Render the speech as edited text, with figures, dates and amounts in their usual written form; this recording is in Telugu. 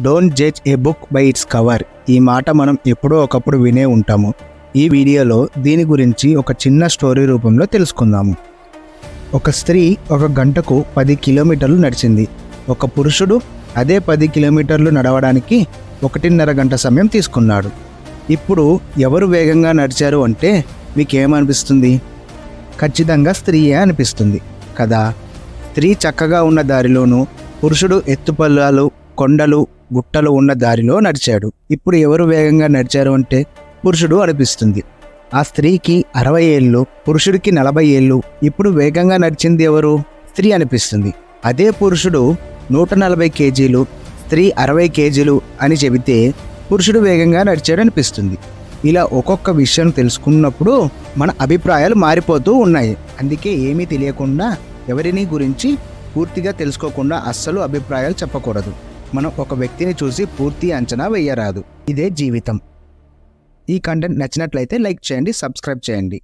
Don't judge A book by its cover. ఈ మాట మనం ఎప్పుడో ఒకప్పుడు వినే ఉంటాము. ఈ వీడియోలో దీని గురించి ఒక చిన్న స్టోరీ రూపంలో తెలుసుకుందాము. ఒక స్త్రీ ఒక గంటకు 10 కిలోమీటర్లు నడిచింది. ఒక పురుషుడు అదే 10 కిలోమీటర్లు నడవడానికి 1.5 గంట సమయం తీసుకున్నాడు. ఇప్పుడు ఎవరు వేగంగా నడిచారు అంటే మీకేమనిపిస్తుంది? ఖచ్చితంగా స్త్రీయే అనిపిస్తుంది కదా. స్త్రీ చక్కగా ఉన్న దారిలోనూ పురుషుడు ఎత్తుపల్లాలు, కొండలు, గుట్టలు ఉన్న దారిలో నడిచాడు. ఇప్పుడు ఎవరు వేగంగా నడిచారు అంటే పురుషుడు అనిపిస్తుంది. ఆ స్త్రీకి 60 ఏళ్ళు, పురుషుడికి 40 ఏళ్ళు. ఇప్పుడు వేగంగా నడిచింది ఎవరు? స్త్రీ అనిపిస్తుంది. అదే పురుషుడు 140 కేజీలు, స్త్రీ 60 కేజీలు అని చెబితే పురుషుడు వేగంగా నడిచాడు అనిపిస్తుంది. ఇలా ఒక్కొక్క విషయం తెలుసుకున్నప్పుడు మన అభిప్రాయాలు మారిపోతూ ఉన్నాయి. అందుకే ఏమీ తెలియకుండా ఎవరిని గురించి పూర్తిగా తెలుసుకోకుండా అస్సలు అభిప్రాయాలు చెప్పకూడదు. మనం ఒక వ్యక్తిని చూసి పూర్తి అంచనా వేయరాదు. ఇదే జీవితం. ఈ కంటెంట్ నచ్చినట్లయితే లైక్ చేయండి, సబ్స్క్రైబ్ చేయండి.